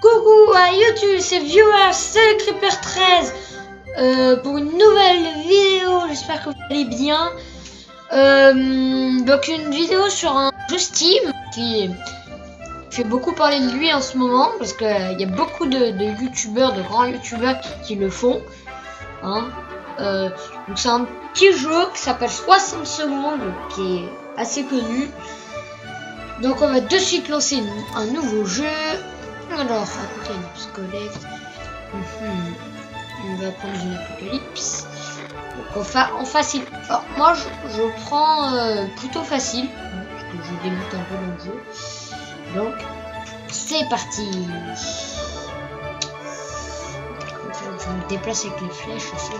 Coucou à YouTube, c'est Viewer, c'est le Creeper 13 pour une nouvelle vidéo, j'espère que vous allez bien. Donc une vidéo sur un jeu Steam qui fait beaucoup parler de lui en ce moment parce qu'il y a beaucoup de youtubeurs, de grands youtubeurs qui le font. Hein. Donc c'est un petit jeu qui s'appelle 60 secondes, qui est assez connu. Donc on va de suite lancer un nouveau jeu. Alors, Apocalypse Collect. On va prendre une Apocalypse. Donc en facile. Alors, moi je prends plutôt facile. Parce que je débute un peu dans le jeu. Donc, c'est parti. Je me déplace avec les flèches. Ça,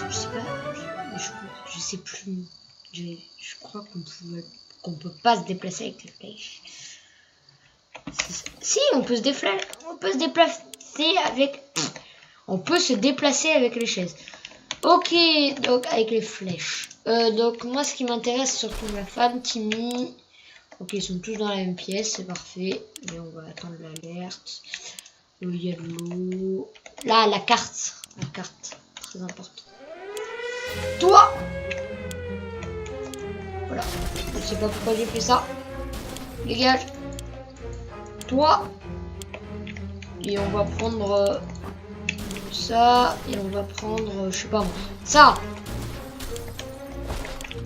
je sais pas. Je sais plus. Je crois qu'on peut pas se déplacer avec les flèches. Si, on peut se déplacer avec... On peut se déplacer avec les chaises. Ok, donc avec les flèches. Donc moi, ce qui m'intéresse, surtout ma femme, Timmy. Ok, ils sont tous dans la même pièce, c'est parfait. Et on va attendre l'alerte. Il y a de l'eau. Là, la carte. La carte, très important. Toi! Voilà. Je sais pas pourquoi j'ai fait ça. Dégage. Toi. Et on va prendre ça. Et on va prendre, je sais pas moi, ça.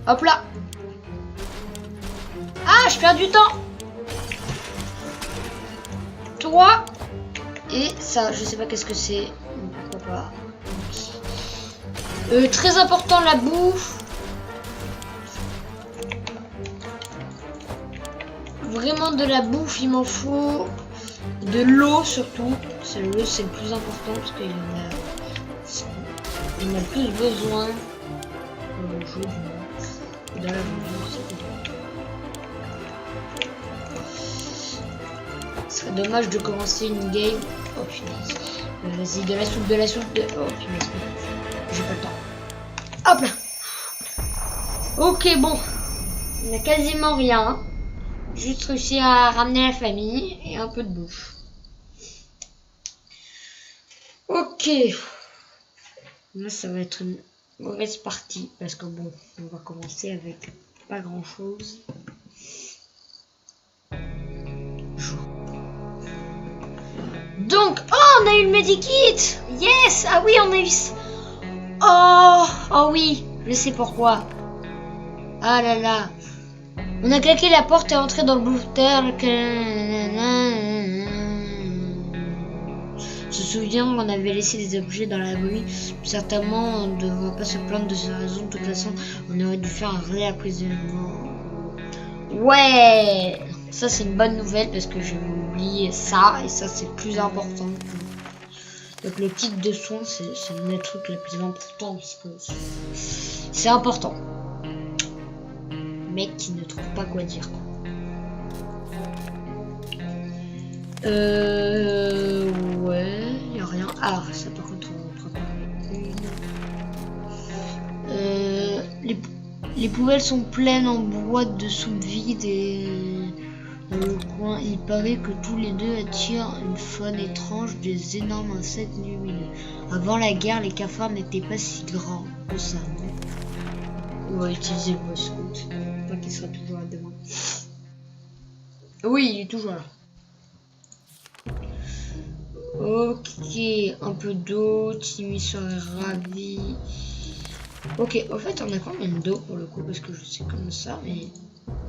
Hop là. Ah, je perds du temps. Toi. Et ça, je sais pas qu'est-ce que c'est. Pourquoi pas. Très important, la bouffe. Vraiment de la bouffe, il m'en faut. De l'eau surtout. C'est l'eau, c'est le plus important parce qu'il en a le plus besoin dans le jeu du monde. Et dans la vie aussi. Ce serait dommage de commencer une game. Oh punaise. Vas-y, de la soupe. Oh punaise. J'ai pas le temps. Hop là. Ok, bon. Il n'y a quasiment rien. Juste réussi à ramener la famille et un peu de bouffe. Ok. Là, ça va être une mauvaise partie parce que bon, on va commencer avec pas grand chose. Donc, oh, on a eu le medikit. Yes. Ah oui, on a eu. Oh oui, je sais pourquoi. Ah là là. On a claqué la porte et entré dans le booster. Se souvient qu'on avait laissé des objets dans l'abri. Certainement, on ne devrait pas se plaindre de cette raison. De toute façon, on aurait dû faire un réapprovisionnement. Ouais, ça c'est une bonne nouvelle parce que j'ai oublié ça et ça c'est plus important. Donc le kit de soins, c'est le truc le plus important parce que c'est important. Mec qui ne trouve pas quoi dire. Ouais, y a rien. Ah, ça par contre on prépare une. Les poubelles sont pleines en boîtes de soupe vide et dans le coin, il paraît que tous les deux attirent une faune étrange, des énormes insectes lumineux. Avant la guerre, les cafards n'étaient pas si grands que ça. On va utiliser le boss scout. Qu'il sera toujours là demain. Oui, il est toujours là. Ok, un peu d'eau. Timmy serait ravi. Ok, au fait, on a combien d'eau pour le coup? Parce que je sais comme ça, mais.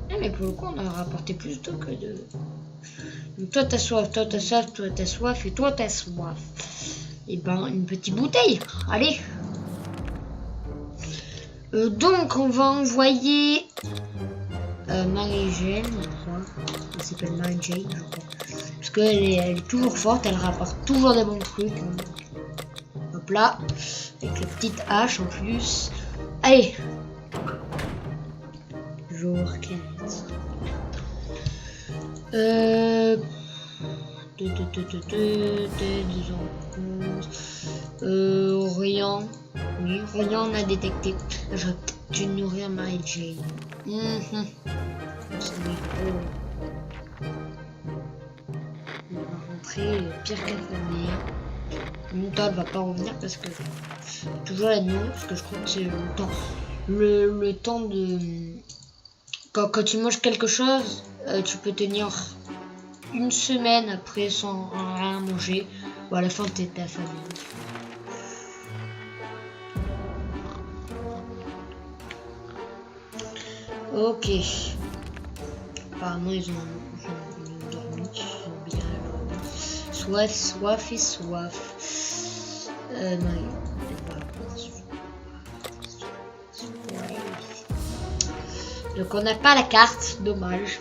Ah, mais pour le coup, on a rapporté plus d'eau que de. Donc, toi, t'as soif, toi, t'as soif, toi, t'as soif, et toi, t'as soif. Et ben, une petite bouteille. Allez. Donc, on va envoyer. Mary-Jane, je crois. Elle s'appelle Mary-Jane, je crois. Parce qu'elle est toujours forte, elle rapporte toujours des bons trucs. Hop là. Avec la petite hache en plus. Allez. Jour 15. Rien. Oui, rien on a détecté. Je vais peut-être nourrir Mary-Jane. rentrer, pire qu'affamé. Toi, elle va pas revenir parce que toujours la nuit, parce que je crois que c'est le temps de quand tu manges quelque chose, tu peux tenir une semaine après sans rien manger, ou à la fin t'es affamé. Ok. Apparemment ils ont dormi, ils ont bien dormi. Soif et soif. Non, donc on n'a pas la carte, dommage.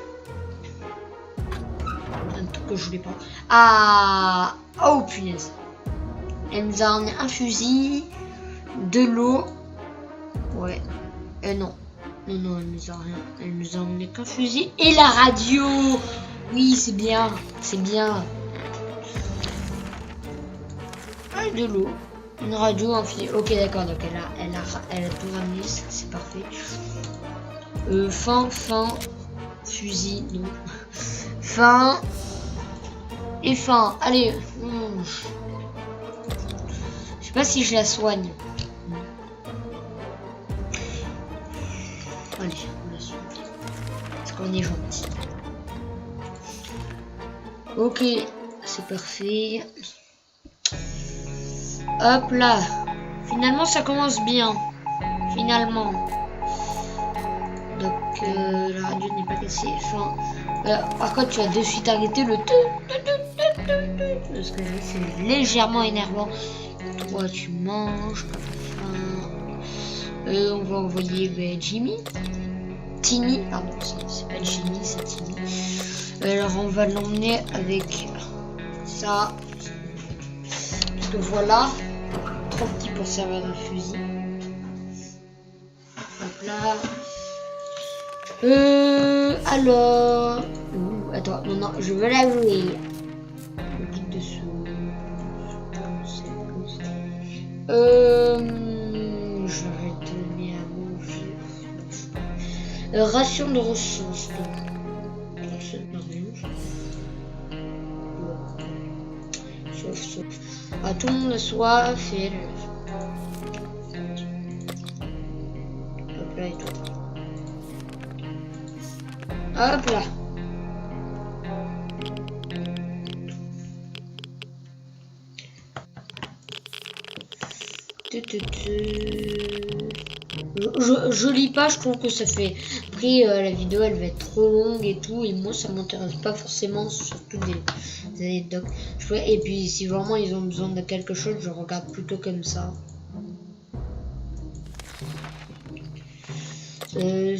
Un truc que je voulais pas. Ah, oh punaise. Elle nous a emmené un fusil, de l'eau. Ouais. Non. Non, elle nous a rien. Elle nous a emmené qu'un fusil et la radio. Oui, c'est bien. C'est bien. Ah, de l'eau. Une radio, un fusil. Ok, d'accord. Donc elle a tout ramené. C'est parfait. Fin. Fusil, non. Fin. Et fin. Allez. Je sais pas si je la soigne. Allez, on la soigne. Parce qu'on est gentil. Ok, c'est parfait. Hop là. Finalement, ça commence bien. Finalement. Donc, la radio n'est pas cassée. Enfin, par contre, tu as de suite arrêté le parce que c'est légèrement énervant. Toi, tu manges. On va envoyer Jimmy. Timmy, pardon, c'est pas Jimmy, c'est Timmy. Alors, on va l'emmener avec ça. Parce que voilà, trop petit pour servir d'un fusil. Hop là. Alors. Attends, non, je veux la jouer. Le guide dessous. Je vais donner à manger. Ration de ressources. Sauf. Ah, tout le monde a soif et hop là et tout. Hop là. Je lis pas, je trouve que ça fait. Après, la vidéo elle va être trop longue et tout, et moi ça m'intéresse pas forcément, surtout des anecdotes. Et puis, si vraiment ils ont besoin de quelque chose, je regarde plutôt comme ça. Il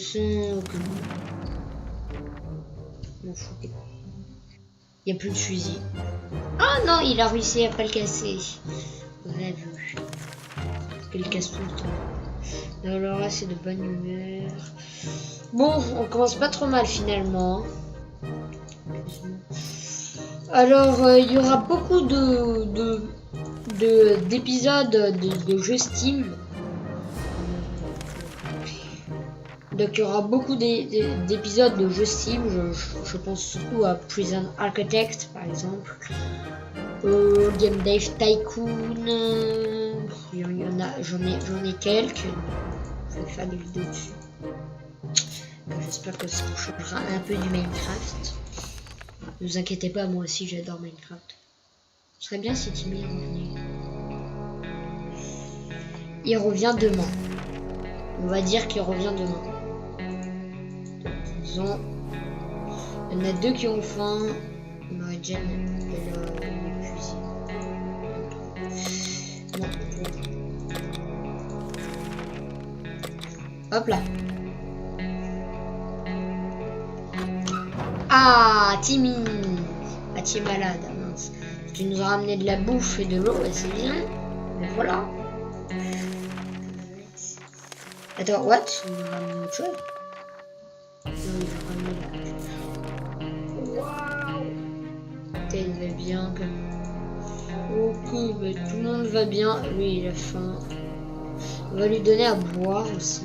n'y a plus de fusil. Ah non, il a réussi à pas le casser. On l'a vu. Parce qu'il casse tout le temps. Alors là, c'est de bonne humeur. Bon, on commence pas trop mal finalement. Alors, il y aura beaucoup d'épisodes de jeux Steam. Donc il y aura beaucoup d'épisodes de jeux Steam, je pense surtout à Prison Architect par exemple, Game Dev Tycoon, j'en ai quelques, je vais faire des vidéos dessus. J'espère que ça changera un peu du Minecraft. Ne vous inquiétez pas, moi aussi j'adore Minecraft. Ce serait bien si Timmy revenait. Il revient demain. On va dire qu'il revient demain. Il y en a deux qui ont faim. Marie-Jeanne, elle est épuisée. Non. Hop là. Ah, Timmy. Ah, tu es malade, mince. Tu nous as ramené de la bouffe et de l'eau, c'est bien. Mais voilà. Attends, what? Tu nous as ramené autre chose? Waouh! Elle va bien comme. Ok, bah, tout le monde va bien. Lui il a faim. On va lui donner à boire aussi.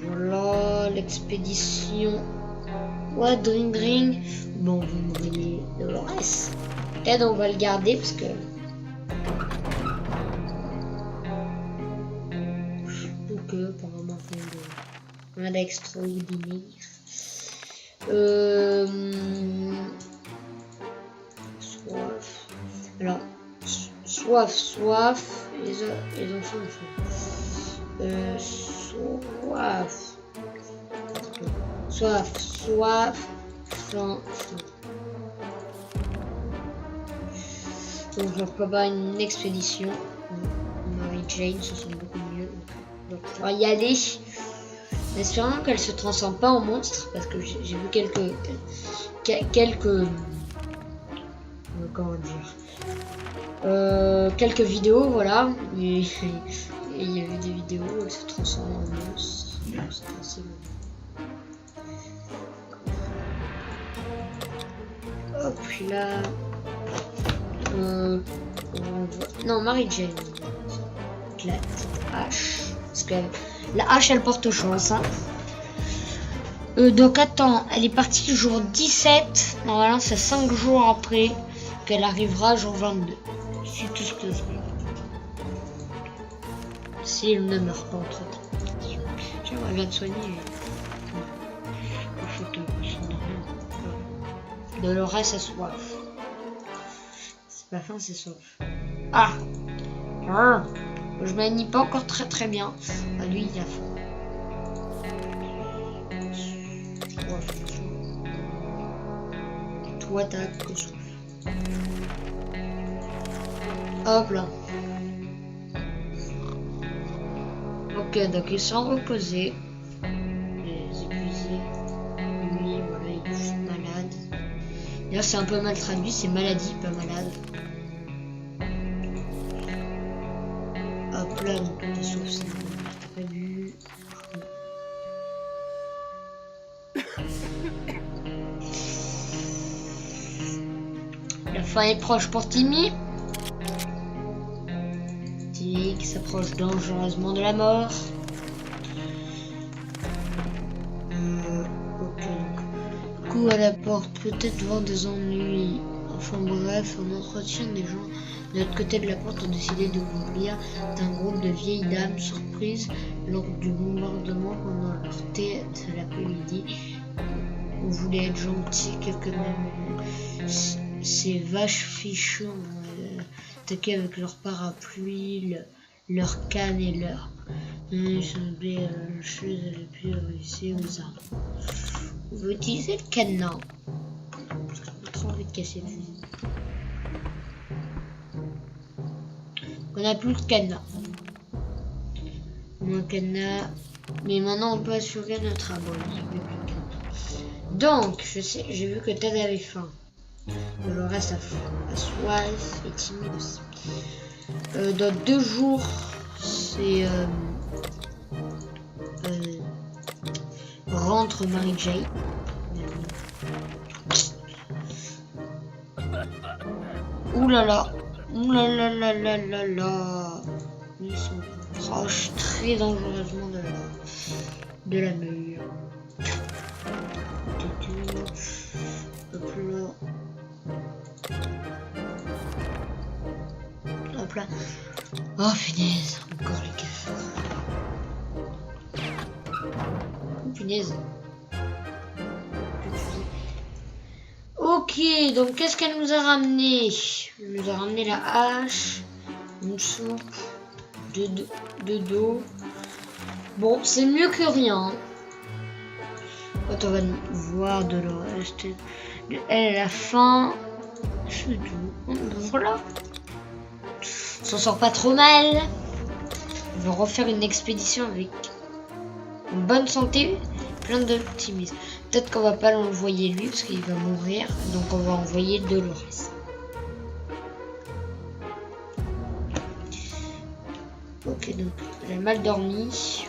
Voilà l'expédition. What Drink. Bon, vous me voyez Dolores. Ted, on va le garder parce que apparemment on a d'extraordinaire. Soif. Alors, soif. Les enfants. Soif. Faim. Donc, je prépare une expédition. Mary Jane, ça semble beaucoup mieux. Donc, on va y aller. Espérons qu'elle se transforme pas en monstre, parce que j'ai vu quelques comment dire, quelques vidéos, voilà. Et il y a eu des vidéos où elle se transforme en monstre. C'est assez bon. Hop là. Non, Mary Jane. La hache. Parce que la hache, elle porte chance. Hein. Donc attends, elle est partie le jour 17. Normalement, c'est 5 jours après qu'elle arrivera jour 22. C'est tout ce que je veux. Si elle ne meurt pas entre temps. J'aimerais bien te soigner. Il faut que Dolores a soif. C'est pas faim, c'est soif. Ah, je manie pas encore très bien. Ah, lui, il a faim. Toi, t'as que soif. Hop là. Ok, donc ils sont reposés. Les épuisés. Lui, voilà, il est juste malade. D'ailleurs, c'est un peu mal traduit, c'est maladie, pas malade. Hop là, donc t'es sauf, c'est t'as pas vu. La fin est proche pour Timmy. Timmy qui s'approche dangereusement de la mort. Ok, donc coup à la porte, peut-être voir des ennuis. Enfin bref, un entretien des gens de l'autre côté de la porte ont décidé de ouvrir d'un groupe de vieilles dames surprises lors du bombardement pendant leur thé de l'après-midi. On voulait être gentils, quelques même ces vaches fichues ont attaqué avec leur parapluie, leur canne et leur choses les plus réussies aux armes. On veut utiliser le cadenas. J'ai trop envie de casser le fusil. On n'a plus de cadenas. On a un cadenas. Mais maintenant on peut assurer notre abri. Donc, j'ai vu que Ted avait faim. Le reste a soif et timide aussi. Dans 2 jours, c'est rentre Mary Jane. Ouh là là, ouh là là là là là là. Ils sont proches très dangereusement de la mur. Hop là. Hop là. Oh punaise, encore les cafards. Oh punaise. Ok, donc qu'est-ce qu'elle nous a ramené? Elle nous a ramené la hache, une soupe, de dos. Bon, c'est mieux que rien. Quand on va voir de l'Oreste, elle a la faim. C'est tout. Voilà. On s'en sort pas trop mal. On va refaire une expédition avec une bonne santé, plein d'optimisme. Peut-être qu'on va pas l'envoyer lui parce qu'il va mourir, donc on va envoyer Dolores. Ok, donc elle a mal dormi.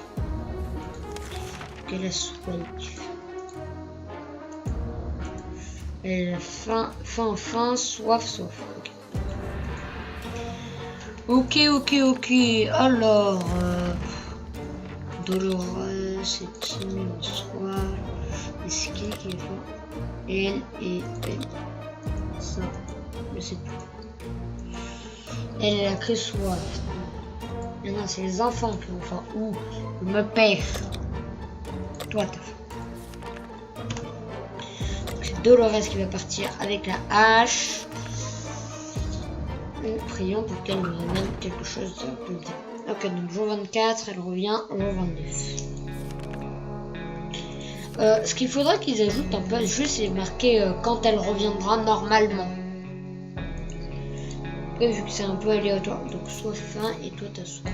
Elle a soif. Elle a faim, soif. Ok. Alors, Dolores, c'est Timmy en soi. Et c'est qui est fort? Elle et elle. Ça, je sais plus. Elle a que soif. Non, c'est les enfants qui ont faim. Ouh, je me pêche. Toi, t'as faim. C'est Dolores qui va partir avec la hache. Et prions pour qu'elle nous amène quelque chose de plus bien. Ok, donc jour 24, elle revient jour 29. Ce qu'il faudra qu'ils ajoutent un peu juste, c'est marqué quand elle reviendra normalement. Et vu que c'est un peu aléatoire, donc sois faim et toi t'as soif.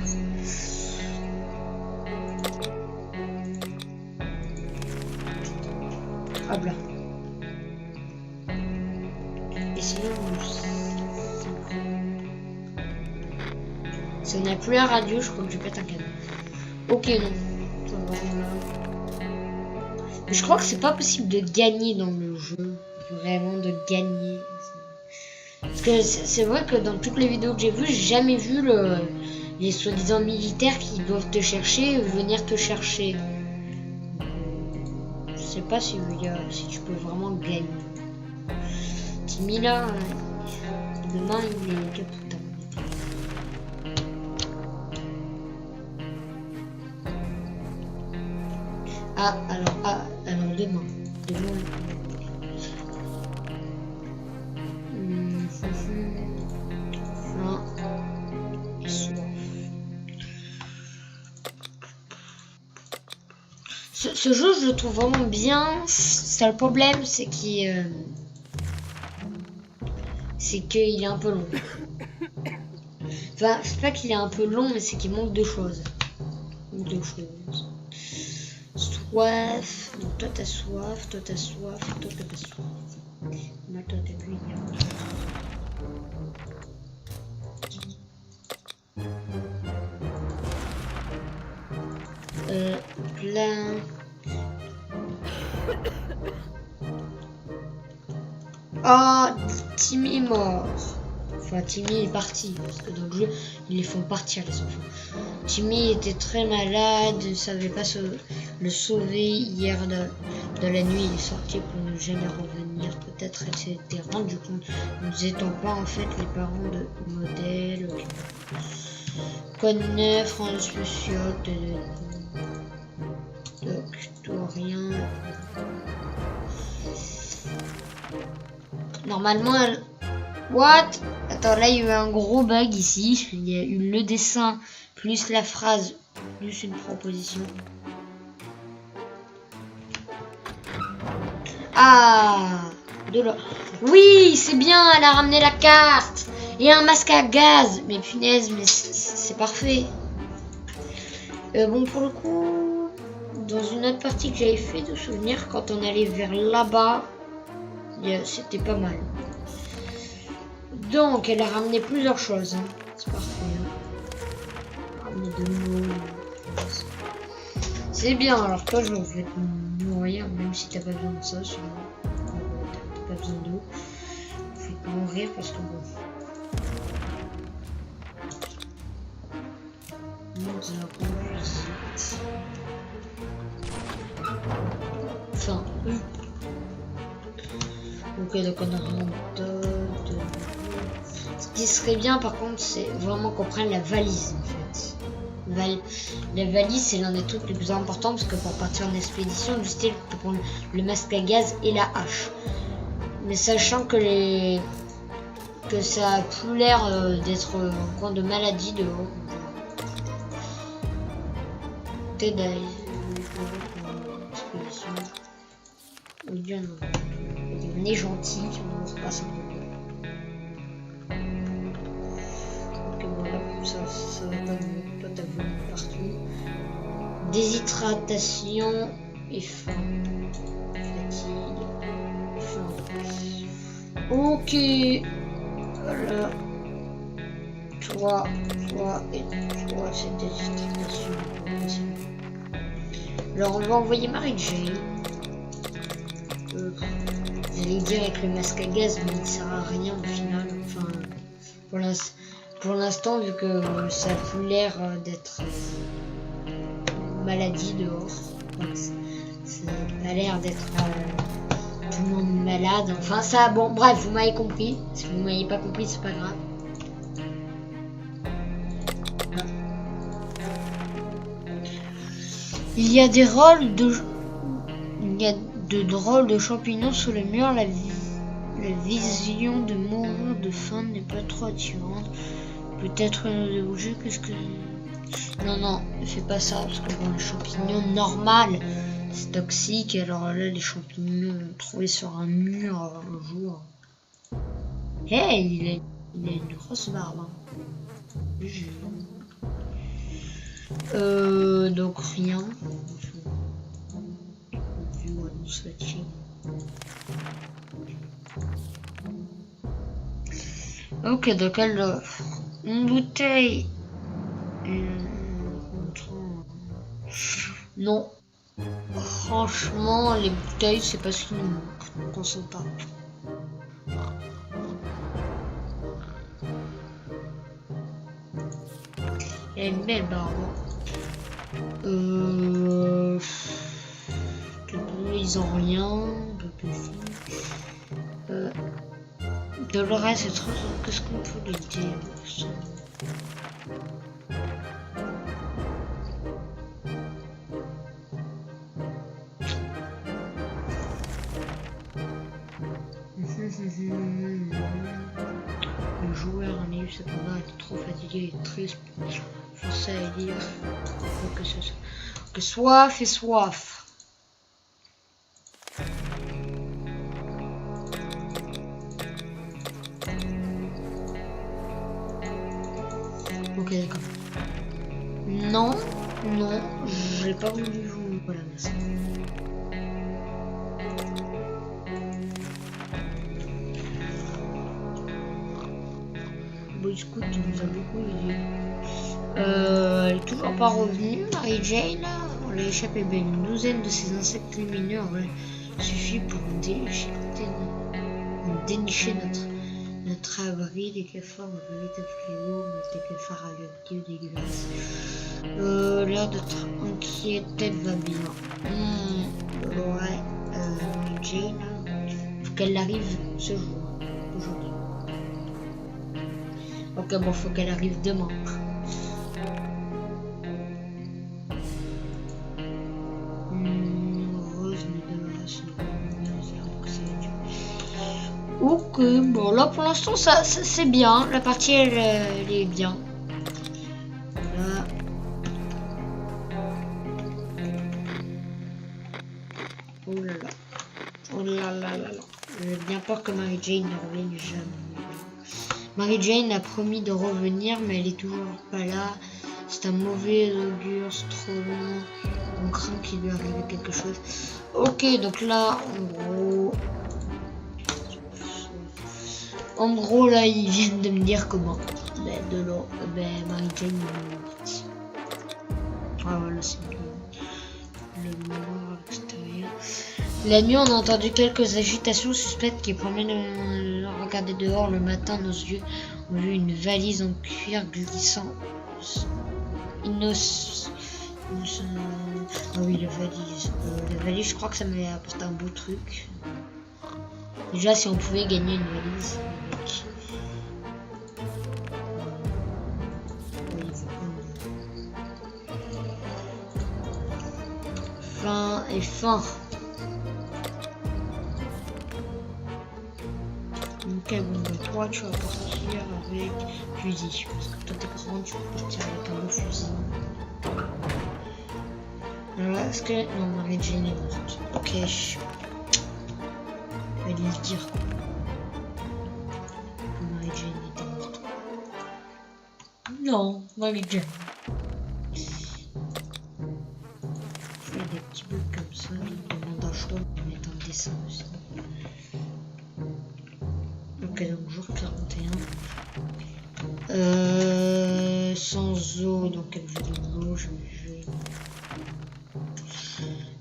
Hop là. Et sinon, si on n'a plus la radio, je crois que je pète un câble. Ok, non. Ça va. Mais je crois que c'est pas possible de gagner dans le jeu. Vraiment de gagner. Parce que c'est vrai que dans toutes les vidéos que j'ai vues, j'ai jamais vu les soi-disant militaires qui doivent te chercher venir te chercher. Je sais pas si tu peux vraiment gagner. Timmy là, demain il est capitaine. Alors demain. Ce jeu, je le trouve vraiment bien. C'est le problème, c'est qu'il est un peu long. Enfin, c'est pas qu'il est un peu long, mais c'est qu'il manque de choses. Soif. Donc toi t'as soif, toi t'as soif, toi t'as pas soif. Moi toi t'as bu. Plein. Oh, Timmy est mort. Enfin, Timmy est parti, parce que dans le jeu, ils les font partir, les enfants. Timmy était très malade, ne savait pas le sauver hier de la nuit. Il est sorti pour ne jamais revenir. Peut-être elle s'était rendu compte. Nous étions pas en fait les parents de modèle. Quoi de neuf, en spécial, rien. Normalement, elle... What? Attends, là il y a eu un gros bug ici. Il y a eu le dessin plus la phrase plus une proposition. Ah, de là. Oui, c'est bien, elle a ramené la carte et un masque à gaz. Mais punaise, mais c'est parfait. Bon, pour le coup, dans une autre partie que j'avais fait de souvenirs, quand on allait vers là-bas, c'était pas mal. Donc, elle a ramené plusieurs choses. Hein. C'est parfait. Hein. Ramener de l'eau. C'est bien. Alors, toi, je vais te nourrir, même si t'as pas besoin de ça. T'as pas besoin d'eau. Je vais te nourrir parce que bon. Nous avons visite. Enfin. Ok, donc on a rien d'autre. Ce qui serait bien par contre, c'est vraiment qu'on prenne la valise en fait. La valise, c'est l'un des trucs les plus importants parce que pour partir en expédition, du style, tu peux prendre le masque à gaz et la hache. Mais sachant que ça a plus l'air d'être un coin de maladie dehors. Peut-être d'aller on est gentil, on se passe un peu. Ok, voilà, ça va pas mieux. Toi, t'as vomi partout. Déshydratation et faim. Fatigue. Faim. Ok. Voilà. Toi et toi, c'est déshydratation. Alors, on va envoyer Mary-Jane. J'allais dire avec le masque à gaz, mais il ne sert à rien au final. Enfin, pour l'instant, vu que ça a plus l'air d'être maladie dehors. Voilà, ça a l'air d'être tout le monde malade. Enfin ça, bon bref, vous m'avez compris. Si vous m'avez pas compris, c'est pas grave. Il y a des rôles de... Il y a de drôles de champignons sur le mur. La vision de mourir de faim n'est pas trop attirante. Peut-être de bouger, qu'est-ce que... Non, non, ne fais pas ça, parce que bon, les champignons normales, c'est toxique. Alors là, les champignons trouvés sur un mur un jour. Hey, il a une grosse barbe. Donc rien. Ok, donc elle une bouteille. Non. Franchement, les bouteilles, c'est pas ce qui nous manque. Donc on s'en parle. Elle a une belle barbe. Ils ont rien. Dolores, c'est trop. Qu'est-ce qu'on peut lui dire? Le joueur en eu cependant est trop fatigué et triste, forcé à lire que soif et soif. Ok, d'accord. Non, non, j'ai pas voulu jouer. Voilà, merci. Boy Scout nous a beaucoup aidé. Elle est toujours pas revenue, Mary Jane. On l'a échappé bien une douzaine de ces insectes lumineux. Ouais, suffit pour dénicher notre abri. Des cafards, un véritable fléau, des cafards radioactifs dégueulasses. L'air d'être inquiet, tête va bien. Ouais, Mary Jane, faut qu'elle arrive ce jour, aujourd'hui. Ok, bon, faut qu'elle arrive demain. Ok, bon, là pour l'instant, ça c'est bien. La partie, elle est bien. Là. Oh là là. Oh là là là là. J'ai bien peur que Mary Jane ne revienne jamais. Mary Jane a promis de revenir, mais elle est toujours pas là. C'est un mauvais augure, c'est trop long. On craint qu'il lui arrive quelque chose. Ok, donc là, en gros, là, ils viennent de me dire comment. De l'eau. Mary Jane est morte. Ah voilà, c'est le mort à l'extérieur. La nuit, on a entendu quelques agitations suspectes qui promènent. Regarder dehors le matin, nos yeux ont vu une valise en cuir glissant. Ah oui, la valise. La valise, je crois que ça m'avait apporté un beau truc. Déjà, si on pouvait gagner une valise. Fin et fin. Ok, bon, bah, toi tu vas partir avec fusil. Parce que toi t'es grand, tu peux partir avec un beau fusil. Alors, est-ce que. Non, Mary Jane est morte. Ok. Je vais lui dire que Mary Jane était morte. Non, Mary Jane. Je fais des petits bouts comme ça. Je demande à Chloé de mettre un dessin aussi. Ok, donc jour 41. Sans eau, donc elle veut de l'eau, je vais.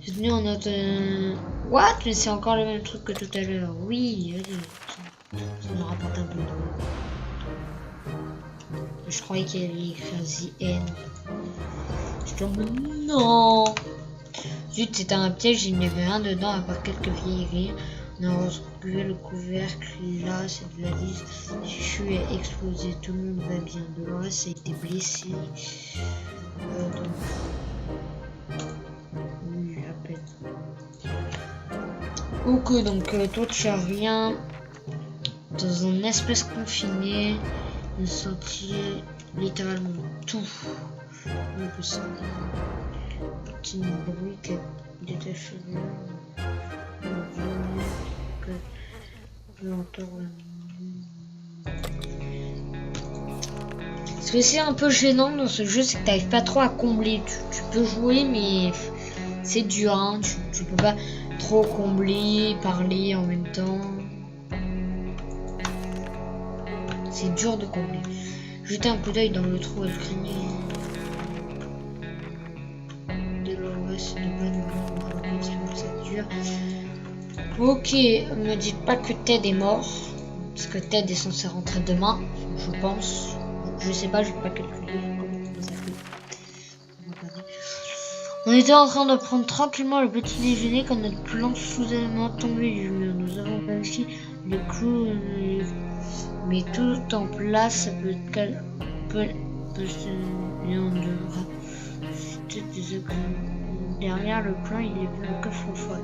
C'est venu en note. What? Mais c'est encore le même truc que tout à l'heure. Oui, allez. Ça me rapporte un peu d'eau. Je croyais qu'il y avait écrit The End. Je Non. Zut, c'était un piège, il n'y avait rien dedans à part quelques vieilleries. On a retrouvé le couvercle, là, cette valise. Chuchu a explosé, tout le monde va bien. Dolores a été blessé. Oui, à peine. Ok, donc toi tu as rien. Dans un espace confiné, nous sentions littéralement tout. Petit bruit qui détaché de ce que c'est un peu gênant dans ce jeu, c'est que tu n'arrives pas trop à combler. Tu peux jouer, mais c'est dur, hein. Tu peux pas trop combler, parler en même temps. C'est dur de combler. Jeter un coup d'œil dans le trou, elle craignait. Dolores de bonne humeur, ça dure. Ok, me dites pas que Ted est mort. Parce que Ted est censé rentrer demain, je pense. Je sais pas, je vais pas calculer comment ça fait. On était en train de prendre tranquillement le petit déjeuner quand notre plan soudainement tombé du mur. Nous avons réussi les clous, mais tout en place, ça peut se derrière le plan, il y avait un coffre-fort.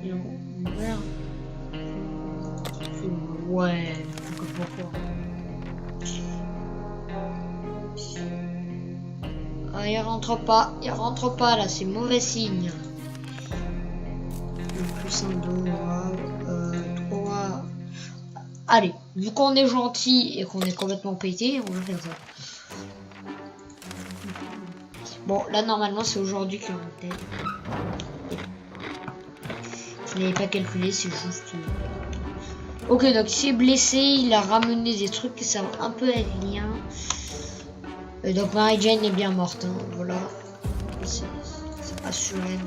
Et on ouvert. Ouais, un coffre-fort. Ah, il rentre pas là, c'est mauvais signe. Plus un dos, 3. Allez, vu qu'on est gentil et qu'on est complètement pété, on va faire ça. Bon, là normalement c'est aujourd'hui qu'il y aura peut-être. Je n'avais pas calculé, c'est juste. Ok, donc il s'est blessé, il a ramené des trucs qui servent un peu à rien. Et donc Mary Jane est bien morte, hein, voilà. C'est assuré.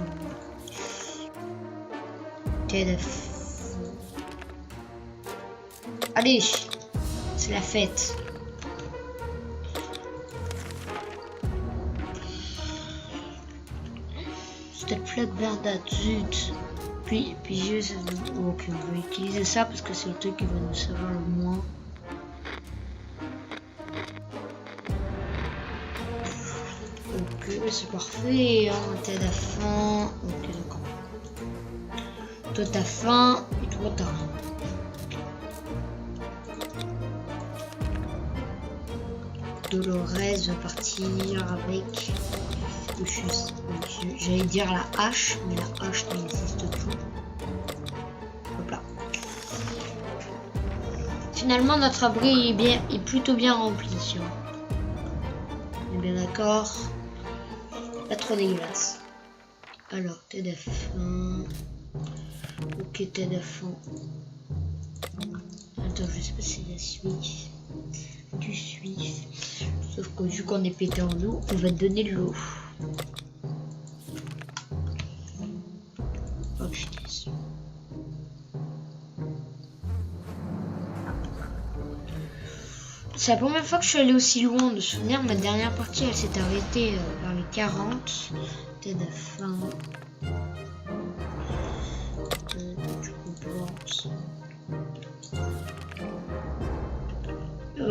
Allez, c'est la fête. Cette flaque verdâtre, zut. Puis je... Ok, on va utiliser ça parce que c'est le truc qui va nous servir le moins. Ok, c'est parfait, hein, t'as la faim. Ok, d'accord. Toi t'as faim et toi t'as rien. Dolores va partir avec le fusil. J'allais dire la hache, mais la hache n'existe plus. Hop là. Finalement, notre abri est plutôt bien rempli. On est bien d'accord. Pas trop dégueulasse. Alors, t'es de faim. Ok, t'es de faim. Attends, je sais pas si c'est la suite. Du suif. Sauf que vu qu'on est pété en eau, on va te donner de l'eau. Oh punaise. C'est la première fois que je suis allée aussi loin. De souvenir, ma dernière partie, elle s'est arrêtée vers les 40. T'es de faim.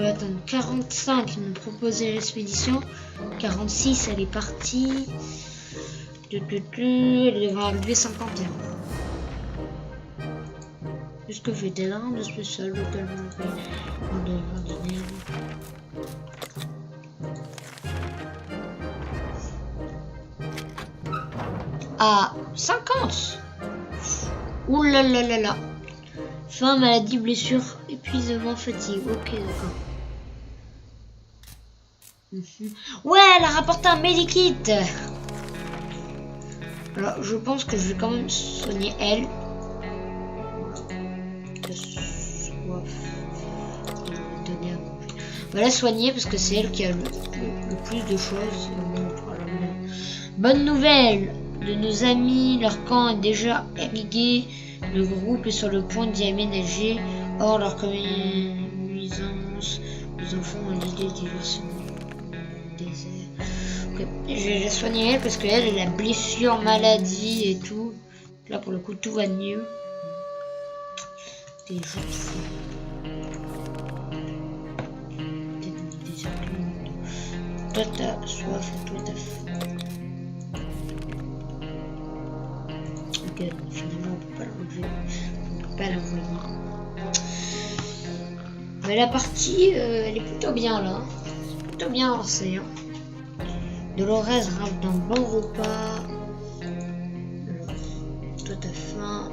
Attends, 45 ils m'ont proposé l'expédition. 46 elle est partie. Elle devrait arriver 51. Qu'est-ce que fait là de spécial localement à 50. Ouh là là là là. Faim, maladie, blessure, épuisement, fatigue. Ok, d'accord. Ouais, elle a rapporté un medikit. Alors, je pense que je vais quand même soigner elle. On va la soigner parce que c'est elle qui a le plus de choses. Bonne nouvelle de nos amis, leur camp est déjà irrigué. Le groupe est sur le point d'y aménager. Or, leur nuisance, les enfants ont l'idée d'y vivre sur le désert. Ok, Ok, je vais la soigner elle parce qu'elle a blessure, maladie et tout. Là pour le coup tout va mieux. Des jours toi t'as soif et toi t'as faim. Ok, finalement on peut pas l'enlever. On peut pas l'envoyer. Mais la partie elle est plutôt bien là. Plutôt bien lancée. Hein. Dolores râle d'un bon repas. Alors, toi t'as faim.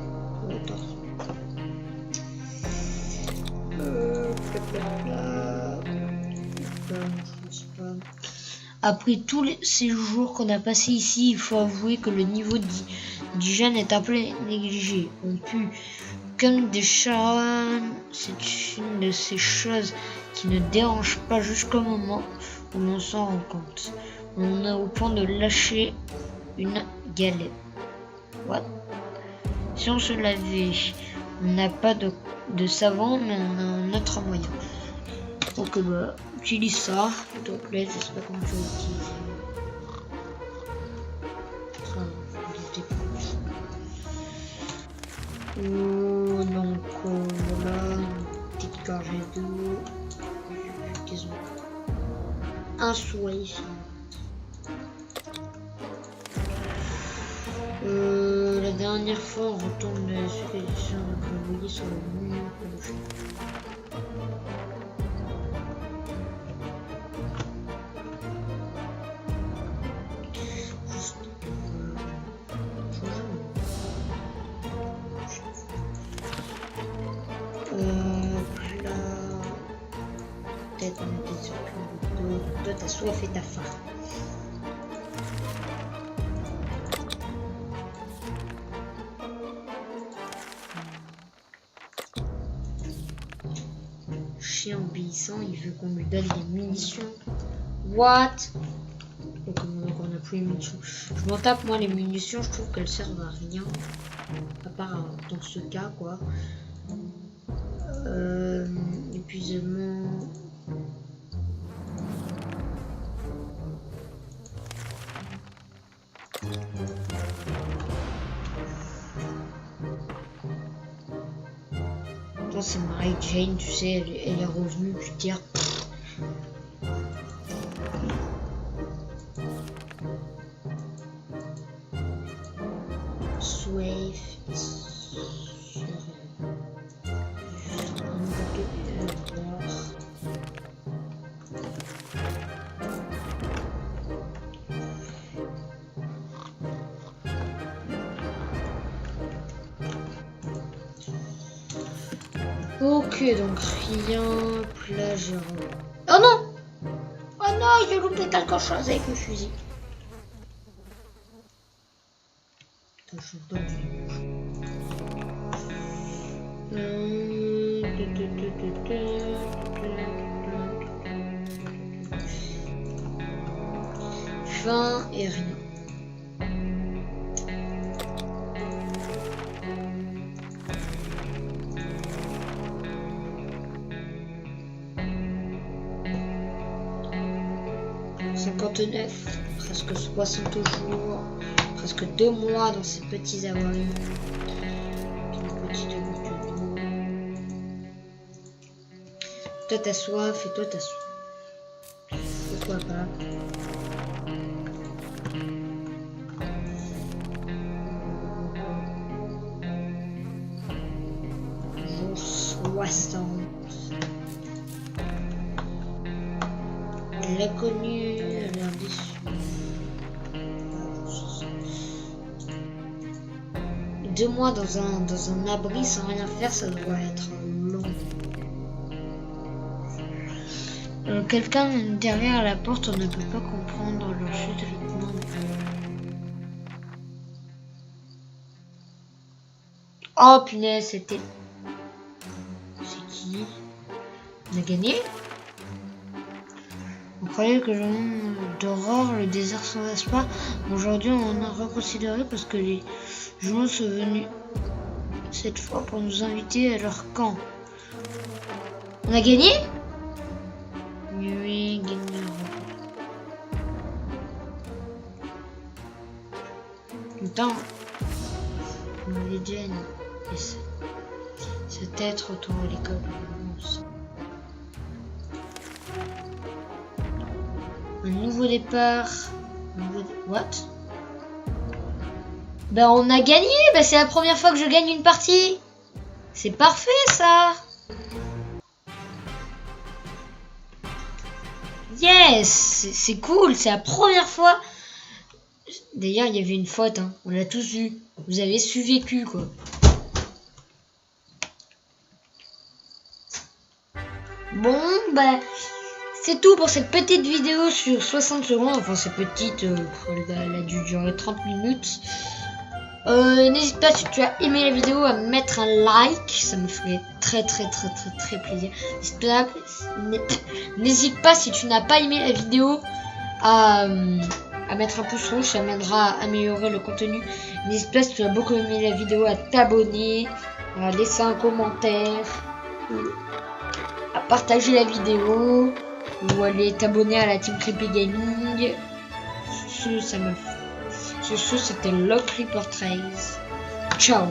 Après tous ces jours qu'on a passés ici, il faut avouer que le niveau d'hygiène est un peu négligé. On pue comme des charognes. C'est une de ces choses qui ne dérangent pas jusqu'au moment où l'on s'en rend compte. On est au point de lâcher une galette. What? Si on se lavait, on n'a pas de savon, mais on a un autre moyen. Donc bah, utilise ça, s'il te plaît, je sais pas comment tu l'utilises. Donc voilà, une petite gorgée d'eau. Un souhait ici. La dernière fois, on retourne de la supposition de envoyer sur le mur pour le jeu. Là, peut-être on était sur le dos. Toi, t'as soif et t'as faim. Chien obéissant, il veut qu'on lui donne des munitions. What? Donc on n'a plus les munitions. Je m'en tape moi les munitions, je trouve qu'elles servent à rien. À part dans ce cas quoi. Épuisement. C'est Mary Jane, tu sais, elle est revenue plus tard. Swave. Ok, donc rien, plage. Oh non! Oh non, j'ai loupé quelque chose avec le fusil. Attends, je donne faim et rien. Presque 60 jours, presque 2 mois dans ces petits avaries. Une petite goutte d'eau. Toi t'as soif et toi t'as soif. Pourquoi pas? Jour 60. Elle l'a connue, elle a l'air déçue. 2 mois dans un abri sans rien faire, ça doit être long. Quelqu'un derrière la porte, on ne peut pas comprendre leur chute rythmique. Oh punaise, c'était... C'est qui? On a gagné? On croyait que le monde d'aurore, le désert sans espoir. Aujourd'hui, on a reconsidéré parce que les gens sont venus cette fois pour nous inviter à leur camp. On a gagné? Oui, gagné. Attends. Legend. Cet être autour de l'école. Un nouveau départ. What? Ben on a gagné. Ben c'est la première fois que je gagne une partie. C'est parfait ça. Yes, c'est cool. C'est la première fois. D'ailleurs il y avait une faute. Hein. On l'a tous vu. Vous avez survécu quoi. Bon ben. C'est tout pour cette petite vidéo sur 60 secondes, enfin c'est petite, elle a dû durer 30 minutes. N'hésite pas si tu as aimé la vidéo à mettre un like, ça me ferait très plaisir. N'hésite pas si tu n'as pas aimé la vidéo à mettre un pouce rouge, ça m'aidera à améliorer le contenu. N'hésite pas si tu as beaucoup aimé la vidéo à t'abonner, à laisser un commentaire, à partager la vidéo. Ou aller t'abonner à la team Creepy Gaming. C'était Lock Reportrays. Ciao.